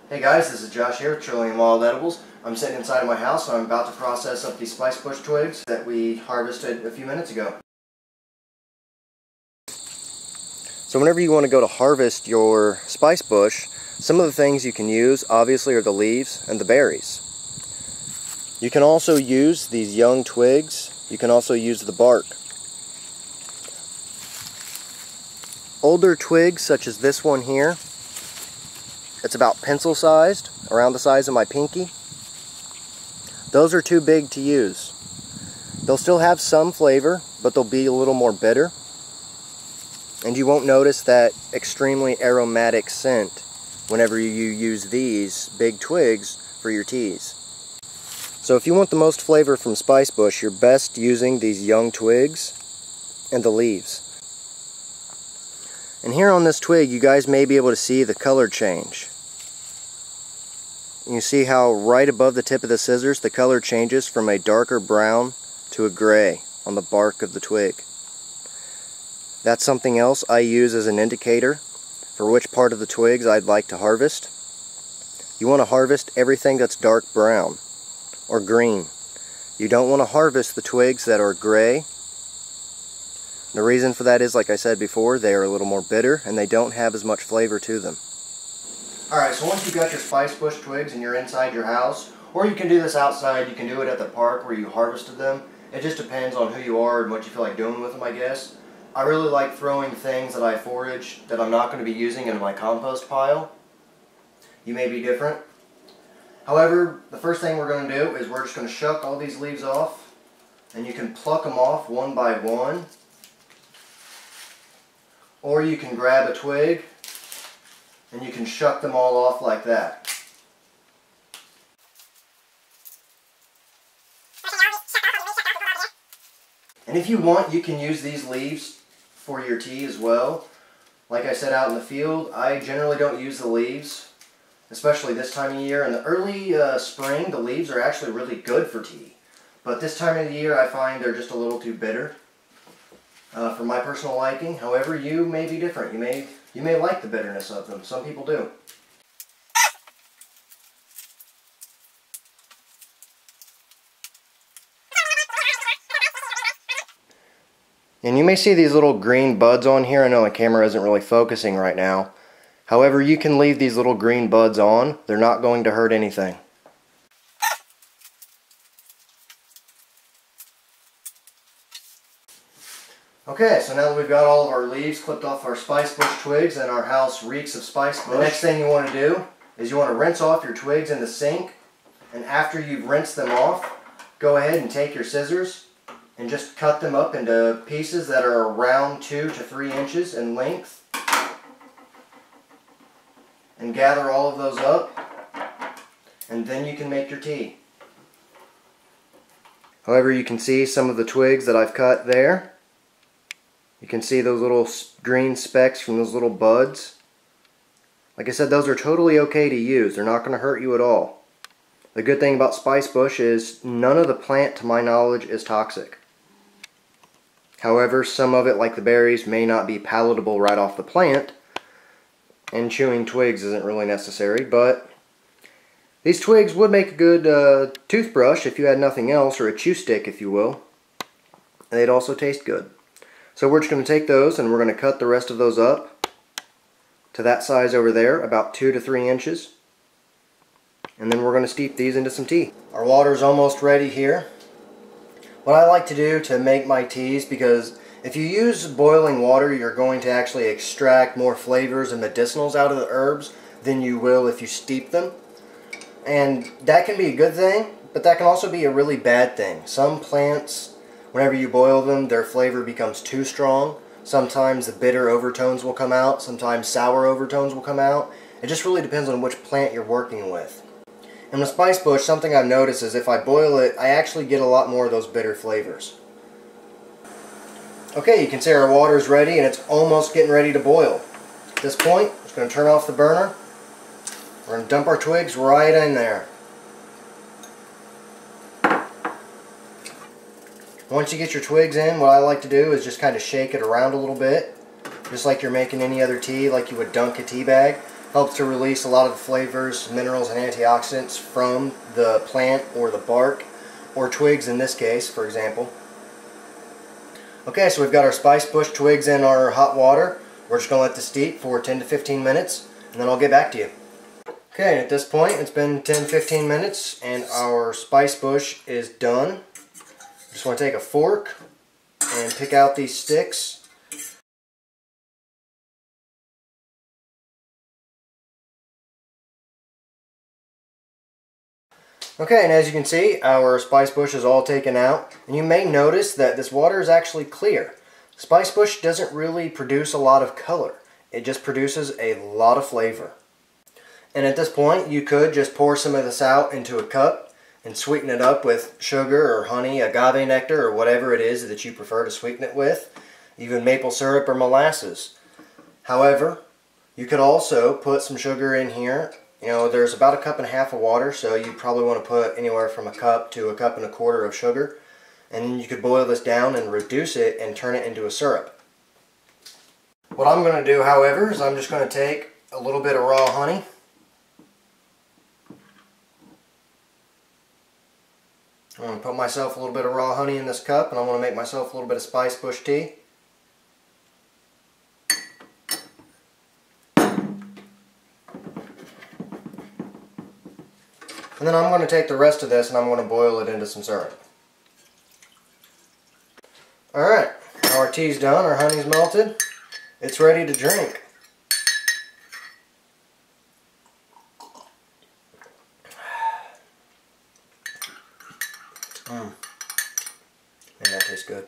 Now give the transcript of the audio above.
Hey guys, this is Josh here with Trillium Wild Edibles. I'm sitting inside of my house and I'm about to process up these spice bush twigs that we harvested a few minutes ago. So whenever you want to go to harvest your spice bush, some of the things you can use obviously are the leaves and the berries. You can also use these young twigs. You can also use the bark. Older twigs such as this one here, it's about pencil sized, around the size of my pinky. Those are too big to use. They'll still have some flavor, but they'll be a little more bitter. And you won't notice that extremely aromatic scent whenever you use these big twigs for your teas. So if you want the most flavor from spice bush, you're best using these young twigs and the leaves. And here on this twig, you guys may be able to see the color change. You see how right above the tip of the scissors, the color changes from a darker brown to a gray on the bark of the twig. That's something else I use as an indicator for which part of the twigs I'd like to harvest. You want to harvest everything that's dark brown or green. You don't want to harvest the twigs that are gray. The reason for that is, like I said before, they are a little more bitter and they don't have as much flavor to them. Alright, so once you've got your spice bush twigs and you're inside your house, or you can do this outside, you can do it at the park where you harvested them. It just depends on who you are and what you feel like doing with them, I guess. I really like throwing things that I forage that I'm not going to be using into my compost pile. You may be different. However, the first thing we're going to do is we're just going to shuck all these leaves off, and you can pluck them off one by one. Or you can grab a twig and you can shuck them all off like that. And if you want, you can use these leaves for your tea as well. Like I said, out in the field, I generally don't use the leaves, especially this time of year. In the early spring, the leaves are actually really good for tea. But this time of the year, I find they're just a little too bitter. For my personal liking. However, you may be different. You may like the bitterness of them. Some people do. And you may see these little green buds on here. I know the camera isn't really focusing right now. However, you can leave these little green buds on. They're not going to hurt anything. Okay, so now that we've got all of our leaves clipped off our spice bush twigs and our house reeks of spice bush, the next thing you want to do is you want to rinse off your twigs in the sink, and after you've rinsed them off, go ahead and take your scissors and just cut them up into pieces that are around 2 to 3 inches in length, and gather all of those up, and then you can make your tea. However, you can see some of the twigs that I've cut there. You can see those little green specks from those little buds. Like I said, those are totally okay to use. They're not going to hurt you at all. The good thing about spice bush is none of the plant, to my knowledge, is toxic. However, some of it, like the berries, may not be palatable right off the plant, and chewing twigs isn't really necessary, but these twigs would make a good toothbrush if you had nothing else, or a chew stick if you will. They'd also taste good. So we're just going to take those and we're going to cut the rest of those up to that size over there, about 2 to 3 inches. And then we're going to steep these into some tea. Our water's almost ready here. What I like to do to make my teas, because if you use boiling water, you're going to actually extract more flavors and medicinals out of the herbs than you will if you steep them. And that can be a good thing, but that can also be a really bad thing. Some plants, whenever you boil them, their flavor becomes too strong. Sometimes the bitter overtones will come out, sometimes sour overtones will come out. It just really depends on which plant you're working with. And with spice bush, something I've noticed is if I boil it, I actually get a lot more of those bitter flavors. Okay, you can see our water is ready and it's almost getting ready to boil. At this point, I'm just going to turn off the burner. We're going to dump our twigs right in there. Once you get your twigs in, what I like to do is just kind of shake it around a little bit, just like you're making any other tea, like you would dunk a tea bag. Helps to release a lot of the flavors, minerals, and antioxidants from the plant or the bark, or twigs in this case, for example. Okay, so we've got our spice bush twigs in our hot water. We're just going to let this steep for 10 to 15 minutes, and then I'll get back to you. Okay, at this point, it's been 10-15 minutes, and our spice bush is done. Just want to take a fork and pick out these sticks. Okay, and as you can see, our spice bush is all taken out, and you may notice that this water is actually clear. Spice bush doesn't really produce a lot of color. It just produces a lot of flavor. And at this point, you could just pour some of this out into a cup and sweeten it up with sugar or honey, agave nectar, or whatever it is that you prefer to sweeten it with, even maple syrup or molasses. However, you could also put some sugar in here. You know, there's about 1.5 cups of water, so you probably want to put anywhere from 1 cup to 1.25 cups of sugar. And you could boil this down and reduce it and turn it into a syrup. What I'm going to do, however, is I'm just going to take a little bit of raw honey. I'm going to put myself a little bit of raw honey in this cup, and I'm going to make myself a little bit of spice bush tea. And then I'm going to take the rest of this and I'm going to boil it into some syrup. Alright, our tea's done, our honey's melted. It's ready to drink. Man, that tastes good.